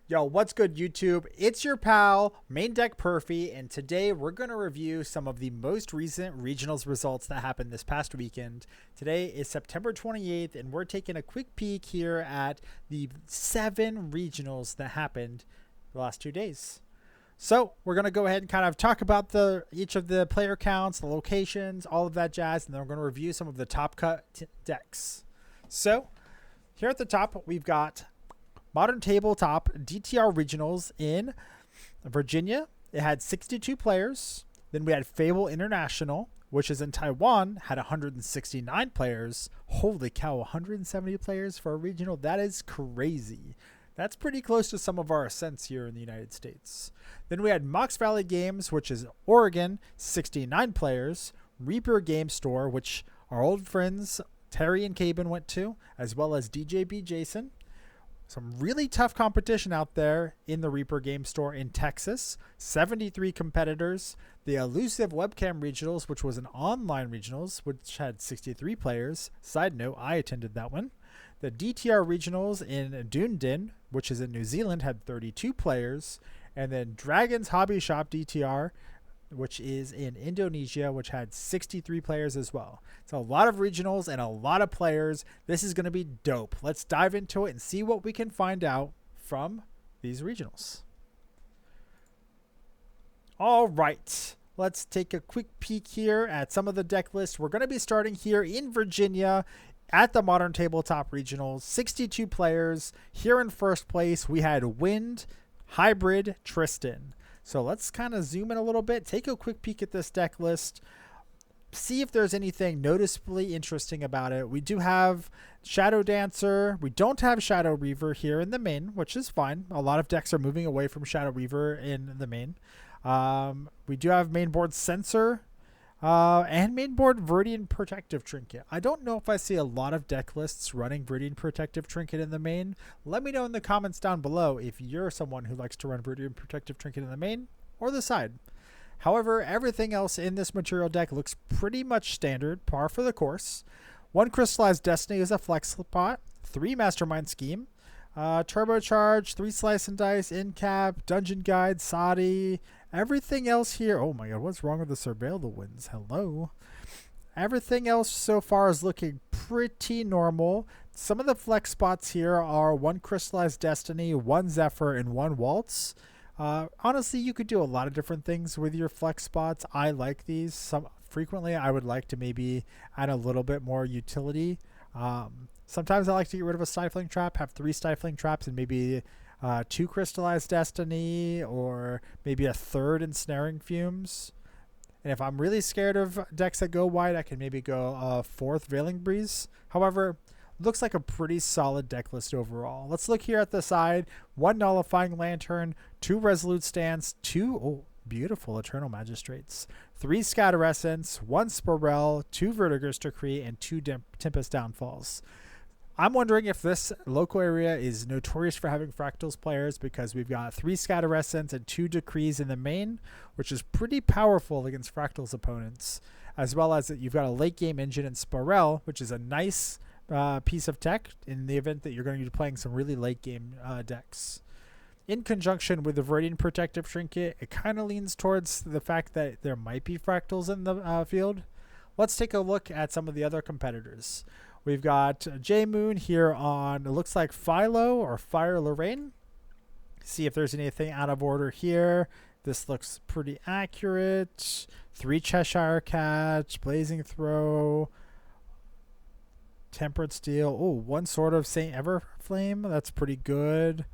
Yo, what's good, YouTube? It's your pal, Main Deck Perfy, and today we're going to review some of the most recent regionals results that happened this past weekend. Today is September 28th, and we're taking a quick peek here at the 7 regionals that happened the last 2 days. So we're going to go ahead and kind of talk about each of the player counts, the locations, all of that jazz, and then we're going to review some of the top cut decks. So here at the top, we've got Modern Tabletop DTR Regionals in Virginia. It had 62 players. Then we had Fable International, which is in Taiwan, had 169 players. Holy cow, 170 players for a regional. That is crazy. That's pretty close to some of our ascents here in the United States. Then we had Mox Valley Games, which is Oregon, 69 players. Reaper Game Store, which our old friends Terry and Cabin went to, as well as DJB Jason. Some really tough competition out there in the Reaper Game Store in Texas. 73 competitors. The Elusive Webcam Regionals, which was an online regionals, which had 63 players. Side note, I attended that one. The DTR Regionals in Dunedin, which is in New Zealand, had 32 players. And then Dragon's Hobby Shop DTR, which is in Indonesia, which had 63 players as well. So a lot of regionals and a lot of players. This is going to be dope. Let's dive into it and see what we can find out from these regionals. All right, let's take a quick peek here at some of the deck lists. We're going to be starting here in Virginia at the Modern Tabletop Regionals. 62 players. Here in first place, we had Wind Hybrid Tristan. So let's kind of zoom in a little bit, take a quick peek at this deck list, see if there's anything noticeably interesting about it. We do have Shadow Dancer. We don't have Shadow Reaver here in the main, which is fine. A lot of decks are moving away from Shadow Reaver in the main. We do have mainboard Sensor and mainboard Viridian Protective Trinket. I don't know if I see a lot of deck lists running Viridian Protective Trinket in the main. Let me know in the comments down below if you're someone who likes to run Viridian Protective Trinket in the main or the side. However, everything else in this material deck looks pretty much standard, par for the course. 1 Crystallized Destiny is a flex spot, 3 Mastermind Scheme, Turbocharge, 3 Slice and Dice, Incap, Dungeon Guide, Sadi. Everything else here, oh my god, what's wrong with the Surveil the Winds? Hello. Everything else so far is looking pretty normal. Some of the flex spots here are 1 Crystallized Destiny, 1 Zephyr, and 1 Waltz. Honestly, you could do a lot of different things with your flex spots. I like these. Frequently, I would like to maybe add a little bit more utility. Sometimes I like to get rid of a Stifling Trap, have 3 Stifling Traps, and maybe 2 Crystallized Destiny, or maybe a 3rd Ensnaring Fumes. And if I'm really scared of decks that go wide, I can maybe go 4th Veiling Breeze. However, looks like a pretty solid deck list overall. Let's look here at the side. 1 Nullifying Lantern, 2 Resolute Stance, 2 beautiful Eternal Magistrates, 3 Scatter Essence, 1 Sporel, 2 Vertiger's Decree, and 2 Tempest Downfalls. I'm wondering if this local area is notorious for having Fractals players, because we've got 3 Scatter Essence and 2 Decrees in the main, which is pretty powerful against Fractals opponents, as well as you've got a late game engine in Sporel, which is a nice piece of tech in the event that you're going to be playing some really late game decks. In conjunction with the Viridian Protective Trinket, it kind of leans towards the fact that there might be Fractals in the field. Let's take a look at some of the other competitors. We've got J-Moon here on, it looks like Philo or Fire Lorraine. See if there's anything out of order here. This looks pretty accurate. 3 Cheshire Cat, Blazing Throw, Tempered Steel. Oh, 1 Sword of St. Everflame. That's pretty good.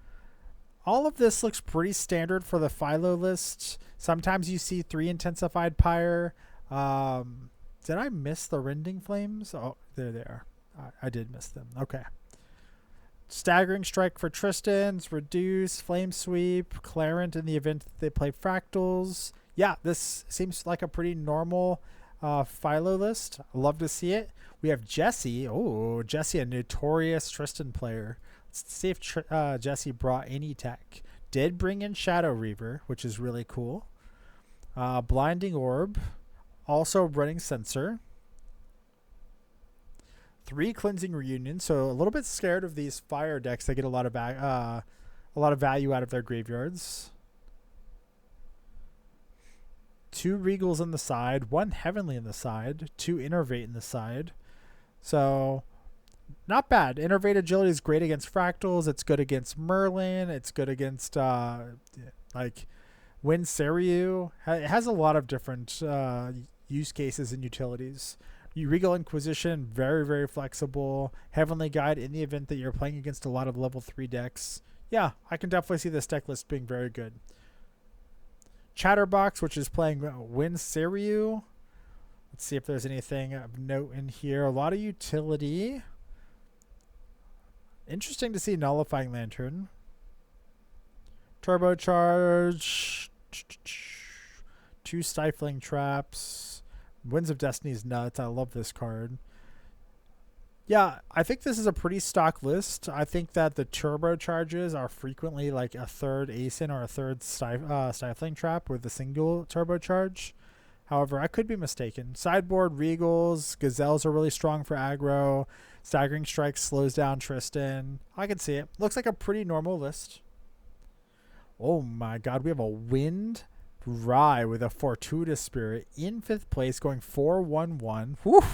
All of this looks pretty standard for the Philo list. Sometimes you see 3 Intensified Pyre. Did I miss the Rending Flames? Oh, there they are. I did miss them. Okay. Staggering Strike for Tristan's, Reduce, Flame Sweep, Clarent in the event that they play Fractals. Yeah, this seems like a pretty normal Philo list. I love to see it. We have Jesse. Oh, Jesse, a notorious Tristan player. Let's see if Jesse brought any tech. Did bring in Shadow Reaver, which is really cool. Blinding Orb. Also running Sensor. 3 Cleansing Reunion. So a little bit scared of these fire decks that get a lot of a lot of value out of their graveyards. 2 Regals in the side, 1 Heavenly in the side, 2 Innervate in the side. So, not bad. Innervate Agility is great against Fractals. It's good against Merlin. It's good against, like, Wind Seiryu. It has a lot of different use cases and utilities. Regal Inquisition, very, very flexible. Heavenly Guide in the event that you're playing against a lot of level 3 decks. Yeah, I can definitely see this deck list being very good. Chatterbox, which is playing Wind Seiryu. Let's see if there's anything of note in here. A lot of utility. Interesting to see Nullifying Lantern. Turbocharge. 2 Stifling Traps. Winds of Destiny is nuts. I love this card. Yeah, I think this is a pretty stock list. I think that the turbocharges are frequently like a third ASIN or a third Stifling Trap with a single turbocharge. However, I could be mistaken. Sideboard, Regals, Gazelles are really strong for aggro. Staggering Strike slows down Tristan. I can see it. Looks like a pretty normal list. Oh my god, we have a Wind Rye with a Fortuitous Spirit in 5th place going 4-1-1. Whew!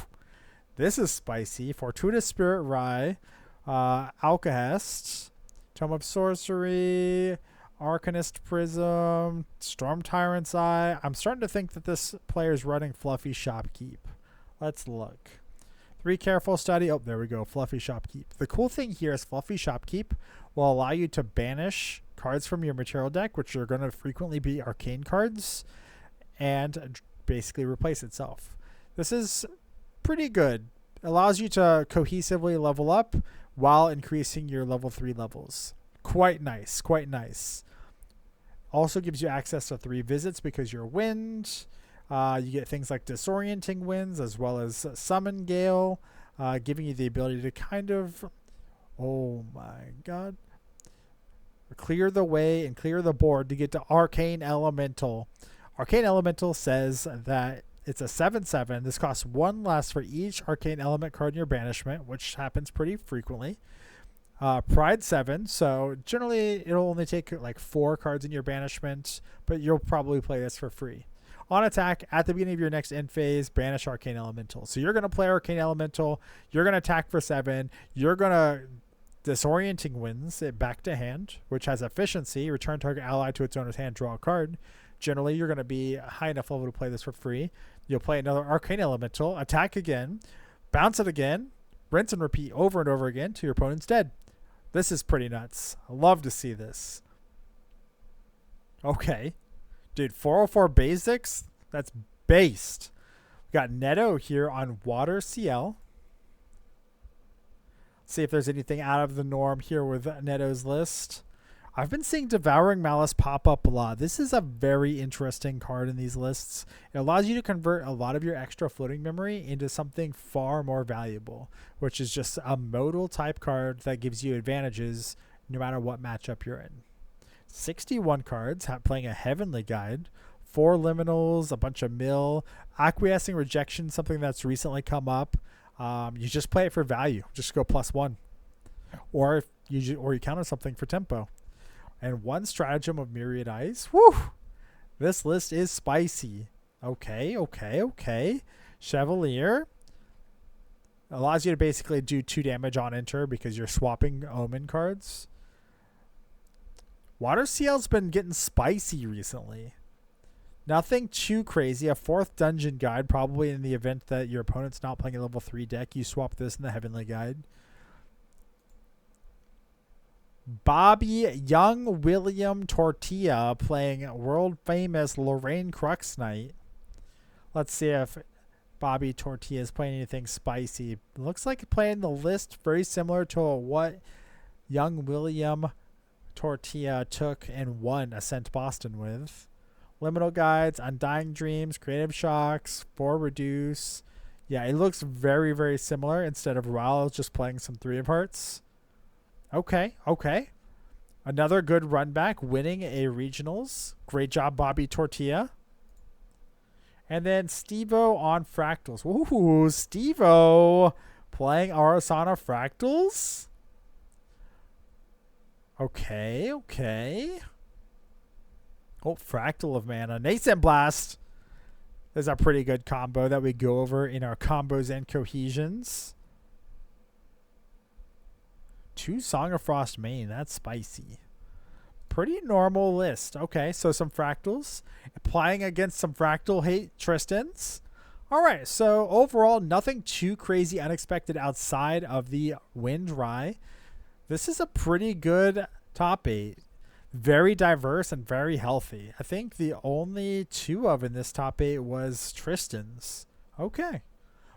This is spicy. Fortuitous Spirit Rye, Alcahest, Tome of Sorcery, Arcanist Prism, Storm Tyrant's Eye. I'm starting to think that this player is running Fluffy Shopkeep. Let's look. 3 Careful Study. Oh, there we go. Fluffy Shopkeep. The cool thing here is Fluffy Shopkeep will allow you to banish cards from your material deck, which are going to frequently be arcane cards, and basically replace itself. This is pretty good. Allows you to cohesively level up while increasing your level 3 levels. Quite nice. Quite nice. Also gives you access to 3 visits because you're Wind. You get things like Disorienting Winds as well as Summon Gale, giving you the ability to kind of, oh my god, clear the way and clear the board to get to Arcane Elemental. Arcane Elemental says that it's a 7/7. This costs 1 less for each Arcane Element card in your banishment, which happens pretty frequently. Pride 7, so generally it'll only take like 4 cards in your banishment, but you'll probably play this for free. On attack, at the beginning of your next end phase, banish Arcane Elemental. So you're going to play Arcane Elemental, you're going to attack for 7, you're going to Disorienting Winds it back to hand, which has efficiency, return target ally to its owner's hand, draw a card. Generally, you're going to be high enough level to play this for free. You'll play another Arcane Elemental, attack again, bounce it again, rinse and repeat over and over again till your opponent's dead. This is pretty nuts. I love to see this. Okay. Dude, 404 basics? That's based. We got Neto here on Water CL. Let's see if there's anything out of the norm here with Neto's list. I've been seeing Devouring Malice pop up a lot. This is a very interesting card in these lists. It allows you to convert a lot of your extra floating memory into something far more valuable, which is just a modal type card that gives you advantages no matter what matchup you're in. 61 cards, playing a Heavenly Guide, 4 Liminals, a bunch of mill, Acquiescing Rejection, something that's recently come up. You just play it for value. Just go +1. Or you counter something for tempo. And 1 Stratagem of Myriad Eyes. Woo! This list is spicy. Okay. Chevalier. Allows you to basically do 2 damage on enter because you're swapping Omen cards. Water CL's been getting spicy recently. Nothing too crazy. A 4th Dungeon Guide, probably in the event that your opponent's not playing a level 3 deck. You swap this in the Heavenly Guide. Bobby Young William Tortilla playing world famous Lorraine Crux Knight. Let's see if Bobby Tortilla is playing anything spicy. Looks like playing the list very similar to what Young William Tortilla took and won Ascent Boston with. Liminal Guides, Undying Dreams, Creative Shocks, 4 Reduce. Yeah, it looks very, very similar instead of Rile just playing some 3 of Hearts. Okay. Another good run back, winning a regionals. Great job, Bobby Tortilla. And then Steve-O on Fractals. Ooh, Steve-O playing Arasana Fractals. Okay, okay. Oh, Fractal of Mana. Nascent Blast is a pretty good combo that we go over in our combos and cohesions. 2 Song of Frost main. That's spicy. Pretty normal list. Okay, so some Fractals. Applying against some Fractal hate Tristans. All right, so overall, nothing too crazy unexpected outside of the Wind Rye. This is a pretty good top 8. Very diverse and very healthy. I think the only 2 of in this top 8 was Tristan's. Okay.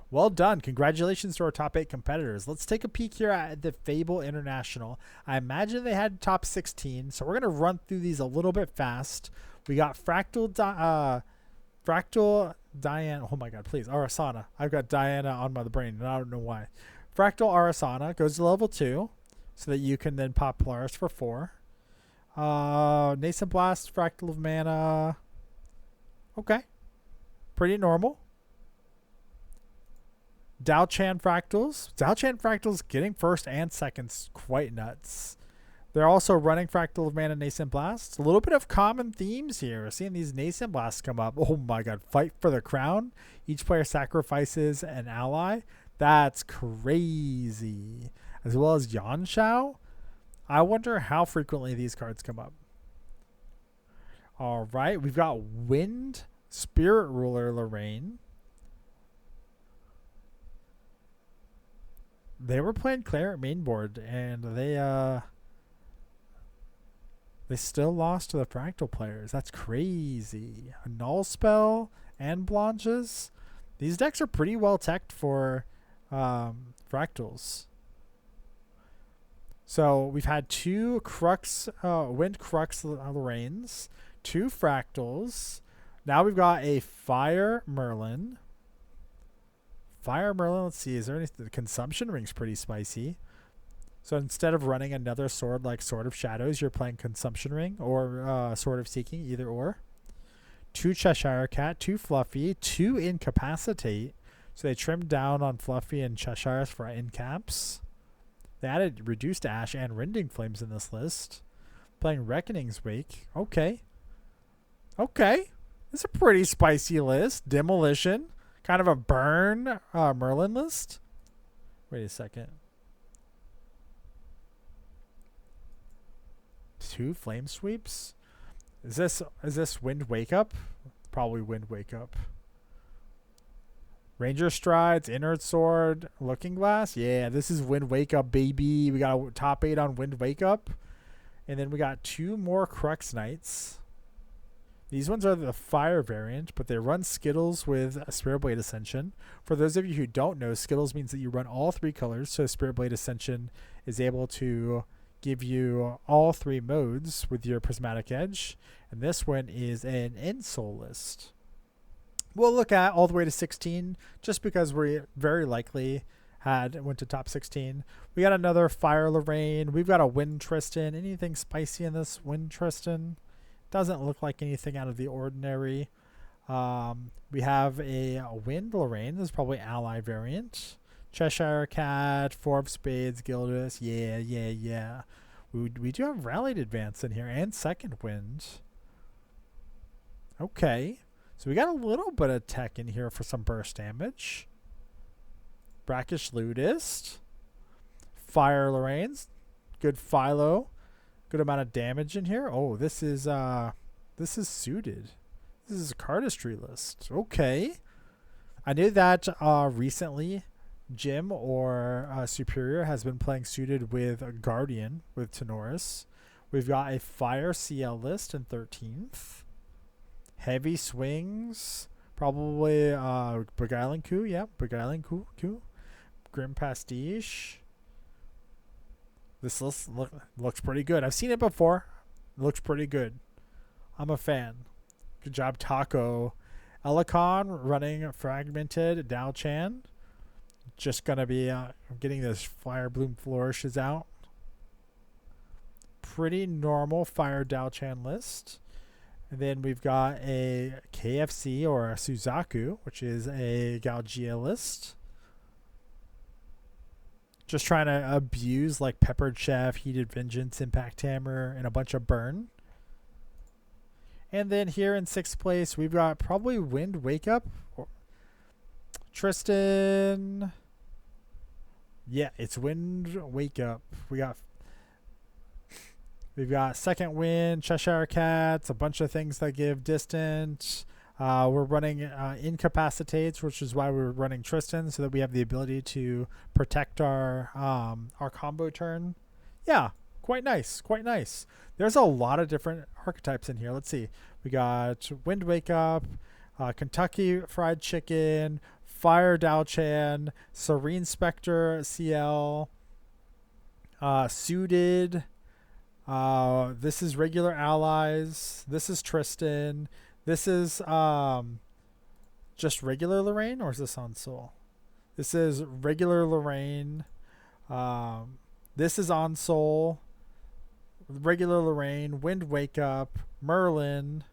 Well done. Congratulations to our top 8 competitors. Let's take a peek here at the Fable International. I imagine they had top 16, so we're going to run through these a little bit fast. We got Fractal Diana. Oh my god, please. Arasana. I've got Diana on my brain, and I don't know why. Fractal Arasana goes to level 2, so that you can then pop Polaris for 4. Nascent Blast, Fractal of Mana. Okay. Pretty normal. Dao-Chan Fractals. Dao-Chan Fractals getting first and seconds quite nuts. They're also running Fractal of Mana, Nascent Blast. A little bit of common themes here. We're seeing these Nascent Blasts come up. Oh my god. Fight for the crown. Each player sacrifices an ally. That's crazy. As well as Yanshao. I wonder how frequently these cards come up. All right. We've got Wind Spirit Ruler Lorraine. They were playing Claret mainboard, and they still lost to the Fractal players. That's crazy. A Null Spell and Blanches. These decks are pretty well teched for Fractals. So we've had 2 Crux, Wind Crux Lorraines, 2 Fractals. Now we've got a Fire Merlin. Fire Merlin, let's see, is there any... The Consumption Ring's pretty spicy. So instead of running another sword like Sword of Shadows, you're playing Consumption Ring or Sword of Seeking, either or. 2 Cheshire Cat, 2 Fluffy, 2 Incapacitate. So they trimmed down on Fluffy and Cheshire for incaps. They added Reduced Ash and Rending Flames in this list. Playing Reckoning's Wake. Okay. Okay. It's a pretty spicy list. Demolition. Kind of a burn Merlin list. Wait a second. 2 Flame Sweeps? Is this Wind Wake Up? Probably Wind Wake Up. Ranger Strides, Inert Sword, Looking Glass. Yeah, this is Wind Wake Up, baby. We got a top 8 on Wind Wake Up. And then we got 2 more Crux Knights. These ones are the Fire variant, but they run Skittles with Spirit Blade Ascension. For those of you who don't know, Skittles means that you run all 3 colors, so Spirit Blade Ascension is able to give you all 3 modes with your Prismatic Edge. And this one is an Insole list. We'll look at all the way to 16, just because we very likely went to top 16. We got another Fire Lorraine. We've got a Wind Tristan. Anything spicy in this Wind Tristan? Doesn't look like anything out of the ordinary. We have a Wind Lorraine. This is probably Ally variant. Cheshire Cat, 4 of Spades, Gildas. Yeah. We do have Rallied Advance in here and Second Wind. Okay. So we got a little bit of tech in here for some burst damage. Brackish Ludist. Fire Lorraines. Good Philo. Good amount of damage in here. Oh, this is suited. This is a cardistry list. Okay. I knew that recently Jim or Superior has been playing suited with Guardian with Tenoris. We've got a Fire CL list in 13th. Heavy Swings. Probably Beguiling Coup. Yep, Beguiling Coup. Grim Pastiche. This list looks pretty good. I've seen it before. It looks pretty good. I'm a fan. Good job, Taco. Elikon running Fragmented. Dao-Chan. Just going to be getting those Fire Bloom Flourishes out. Pretty normal Fire Dao-Chan list. And then we've got a KFC or a Suzaku, which is a Gaugia list. Just trying to abuse like Peppered Chef, Heated Vengeance, Impact Hammer, and a bunch of burn. And then here in 6th place, we've got probably Wind Wake Up. Tristan. Yeah, it's Wind Wake Up. We've got Second Wind, Cheshire Cats, a bunch of things that give distant. We're running Incapacitates, which is why we're running Tristan, so that we have the ability to protect our combo turn. Yeah, quite nice, quite nice. There's a lot of different archetypes in here. Let's see. We got Wind Wake Up, Kentucky Fried Chicken, Fire Dao-Chan, Serene Spectre CL, Suited. This is Regular Allies. This is Tristan. This is just regular Lorraine, or is this on Soul? This is regular Lorraine. This is on Soul. Regular Lorraine, Wind Wake Up, Merlin,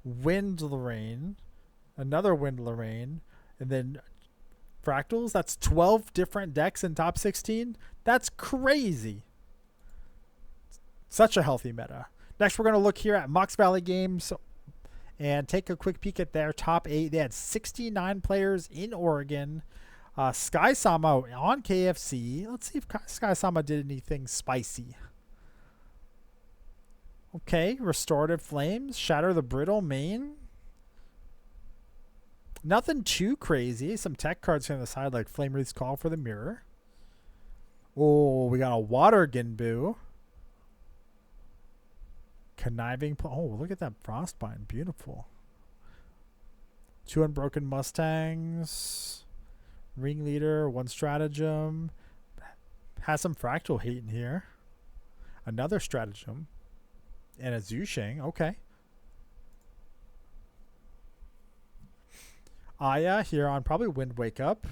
Wind Lorraine, another Wind Lorraine, and then Fractals. That's 12 different decks in top 16. That's crazy. Such a healthy meta. Next, we're going to look here at Mox Valley Games and take a quick peek at their top 8. They had 69 players in Oregon. Sky Sama on KFC. Let's see if Sky Sama did anything spicy. Okay, Restorative Flames, Shatter the Brittle main. Nothing too crazy. Some tech cards here on the side like Flame Wreath's Call for the Mirror. Oh, we got a Water Ginbu. Conniving. Oh, look at that Frostbind. Beautiful. 2 Unbroken Mustangs. Ringleader, 1 Stratagem. Has some Fractal hate in here. Another Stratagem. And a Zusheng. Okay. Aya here on probably Wind Wake Up.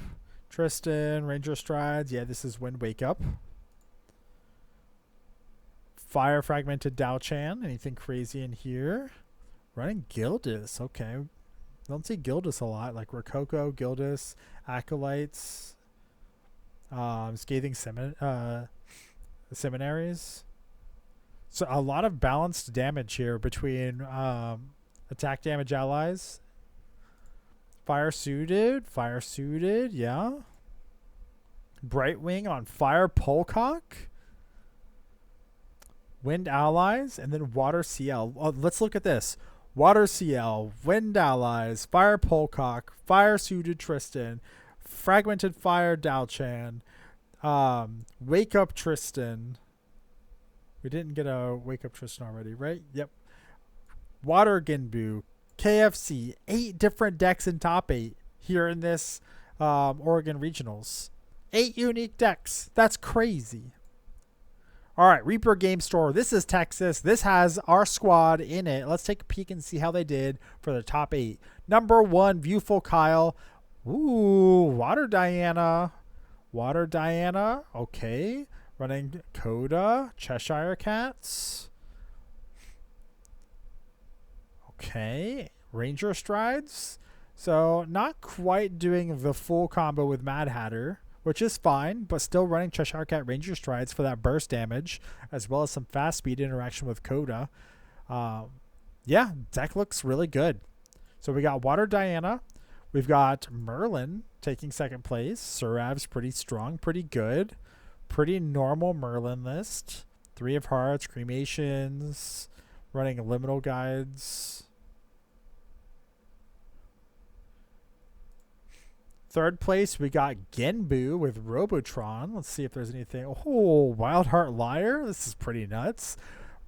Tristan, Ranger Strides. Yeah, this is Wind Wake Up. Fire Fragmented Dao-Chan. Anything crazy in here? Running Gildus. Okay. Don't see Gildus a lot. Like Rococo, Gildus, Acolytes, Scathing Seminaries. So a lot of balanced damage here between attack damage allies. Fire Suited, yeah. Brightwing on Fire Polcock. Wind Allies, and then Water CL. Oh, let's look at this. Water CL, Wind Allies, Fire Polcock, Fire Suited Tristan, Fragmented Fire Dao-Chan, Wake Up Tristan. We didn't get a Wake Up Tristan already, right? Yep. Water Ginbu, KFC, 8 different decks in top 8 here in this Oregon Regionals. 8 unique decks. That's crazy. All right, Reaper Game Store. This is Texas. This has our squad in it. Let's take a peek and see how they did for the top 8. Number 1, Viewful Kyle. Ooh, Water Diana. Water Diana. Okay. Running Coda. Cheshire Cats. Okay. Ranger Strides. So not quite doing the full combo with Mad Hatter, which is fine, but still running Cheshire Cat Ranger Strides for that burst damage, as well as some fast speed interaction with Coda. Yeah, deck looks really good. So we got Water Diana. We've got Merlin taking 2nd place. Surav's pretty strong, pretty good. Pretty normal Merlin list. 3 of Hearts, Cremations, running Liminal Guides. 3rd place, we got Genbu with Robotron. Let's see if there's anything. Oh, Wildheart Lyre. This is pretty nuts.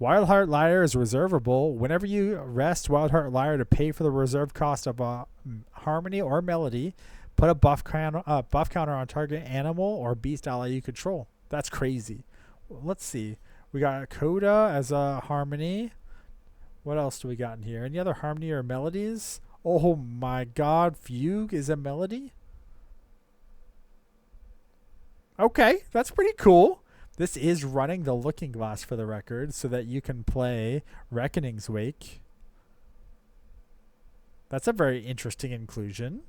Wildheart Lyre is reservable. Whenever you rest Wildheart Lyre to pay for the reserve cost of a harmony or melody, put a buff counter on target animal or beast ally you control. That's crazy. Let's see. We got Coda as a harmony. What else do we got in here? Any other harmony or melodies? Oh my god, Fugue is a melody? Okay, that's pretty cool. This is running the Looking Glass for the record so that you can play Reckoning's Wake. That's a very interesting inclusion.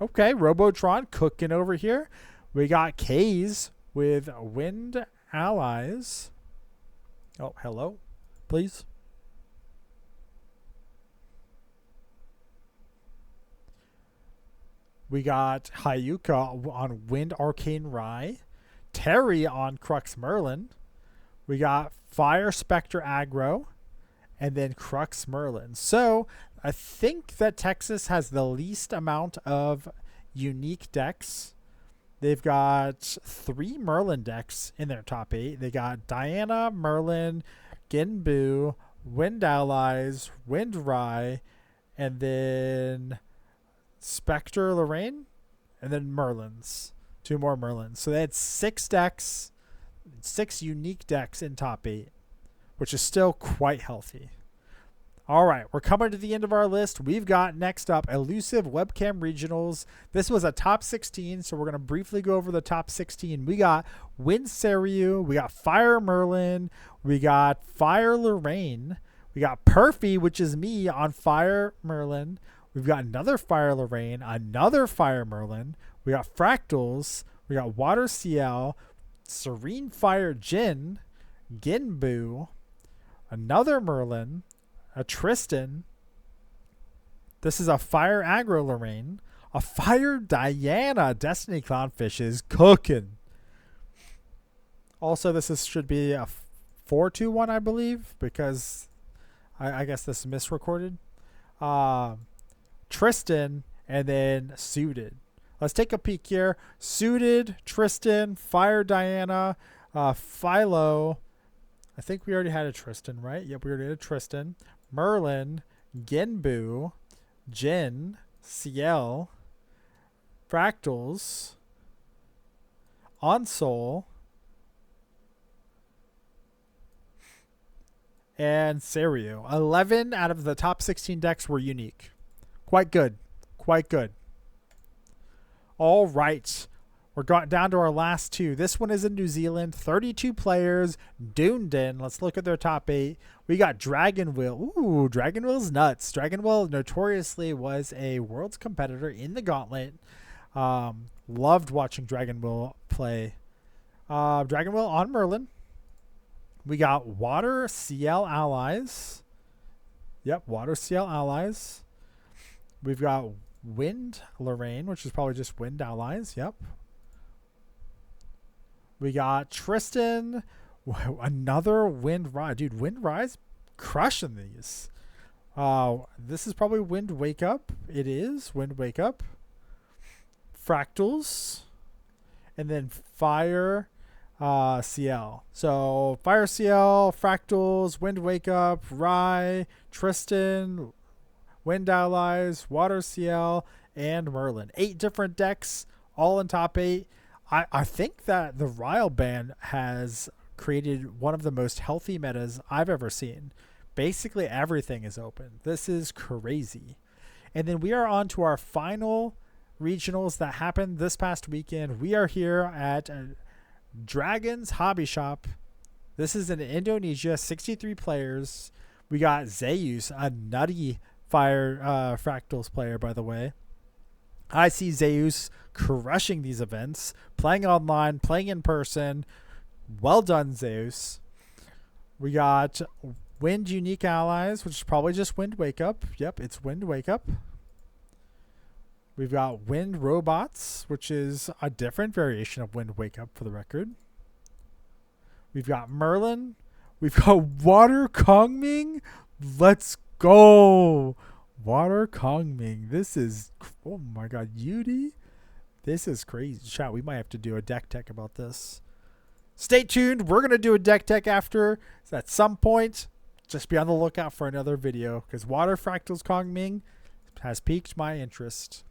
Okay, Robotron cooking over here. We got K's with Wind Allies. Oh, hello, please. We got Hyuka on Wind Arcane Rai. Terry on Crux Merlin. We got Fire Spectre Aggro. And then Crux Merlin. So I think that Texas has the least amount of unique decks. They've got 3 Merlin decks in their top 8. They got Diana, Merlin, Ginbu, Wind Allies, Wind Rai, and then Spectre Lorraine, and then Merlins. 2 more Merlins. So they had 6 decks, 6 unique decks in top 8, which is still quite healthy. All right, we're coming to the end of our list. We've got next up Elusive Webcam Regionals. This was a top 16, so we're going to briefly go over the top 16. We got Wind Seiryu, we got Fire Merlin, we got Fire Lorraine, we got Perfy, which is me on Fire Merlin. We've got another Fire Lorraine, another Fire Merlin. We got Fractals, we got Water CL, Serene Fire Jin, Ginbu, another Merlin, a Tristan. This is a Fire Aggro Lorraine. A Fire Diana. Destiny Clownfish is cooking. Also, should be a 4-2-1, I believe, because I guess this is misrecorded. Tristan, and then Suited. Let's take a peek here. Suited, Tristan, Fire Diana, Philo. I think we already had a Tristan, right? Yep, we already had a Tristan. Merlin, Genbu, Jin, Ciel, Fractals, Onsol, and Seiryu. 11 out of the top 16 decks were unique. Quite good. Quite good. All right. We're down to our last 2. This one is in New Zealand. 32 players. Dunedin. Let's look at their top 8. We got Dragon Will. Ooh, Dragon Will's nuts. Dragon Will notoriously was a Worlds competitor in the Gauntlet. Loved watching Dragon Will play. Dragon Will on Merlin. We got Water CL Allies. Yep, Water CL Allies. We've got Wind Lorraine, which is probably just Wind Allies. Yep. We got Tristan, another Wind Rise. Dude, Wind Rise crushing these. This is probably Wind Wake Up. It is Wind Wake Up. Fractals. And then Fire CL. So Fire CL, Fractals, Wind Wake Up, Rai, Tristan, Wind Allies, Water CL, and Merlin. 8 different decks, all in top 8. I think that the Rile ban has created one of the most healthy metas I've ever seen. Basically everything is open. This is crazy. And then we are on to our final regionals that happened this past weekend. We are here at Dragon's Hobby Shop. This is in Indonesia, 63 players. We got Zeus, a nutty Fire Fractals player, by the way. I see Zeus crushing these events, playing online, playing in person. Well done, Zeus. We got Wind Unique Allies, which is probably just Wind Wake Up. Yep, it's Wind Wake Up. We've got Wind Robots, which is a different variation of Wind Wake Up for the record. We've got Merlin. We've got Water Kongming. Let's go. Water Kongming. This is, oh my god, Yudi. This is crazy. Chat, we might have to do a deck tech about this. Stay tuned. We're going to do a deck tech after. So at some point, just be on the lookout for another video, because Water Fractals Kongming has piqued my interest.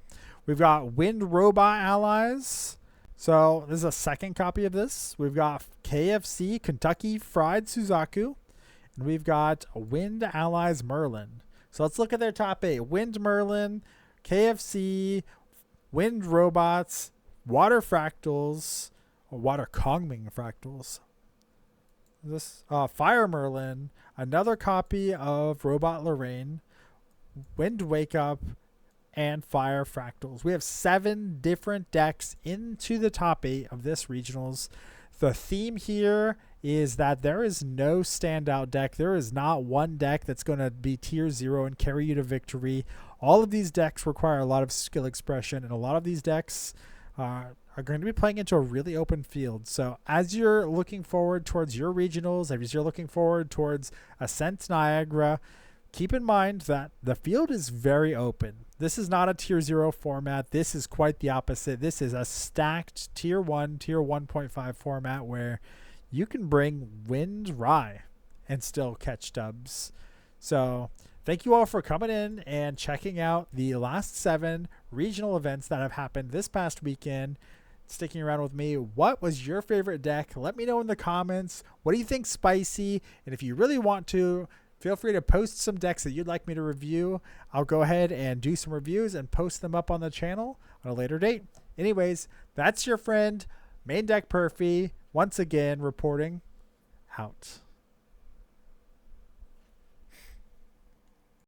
We've got Wind Robot Allies. So this is a second copy of this. We've got KFC Kentucky Fried Suzaku. And we've got Wind Allies Merlin. So let's look at their top 8. Wind Merlin, KFC, Wind Robots, Water Fractals, or Water Kongming Fractals. This Fire Merlin, another copy of Robot Lorraine, Wind Wake Up, and Fire Fractals. We have 7 different decks into the top 8 of this regionals. The theme here is that there is no standout deck. There is not one deck that's going to be tier 0 and carry you to victory. All of these decks require a lot of skill expression, and a lot of these decks are going to be playing into a really open field. So as you're looking forward towards your regionals, as you're looking forward towards Ascent Niagara, keep in mind that the field is very open. This is not a tier 0 format. This is quite the opposite. This is a stacked tier 1, tier 1.5 format where you can bring Wind Rye and still catch dubs. So thank you all for coming in and checking out the last 7 regional events that have happened this past weekend. Sticking around with me. What was your favorite deck? Let me know in the comments. What do you think, Spicy? And if you really want to, feel free to post some decks that you'd like me to review. I'll go ahead and do some reviews and post them up on the channel on a later date. Anyways, that's your friend, Main Deck Perfy, once again reporting out.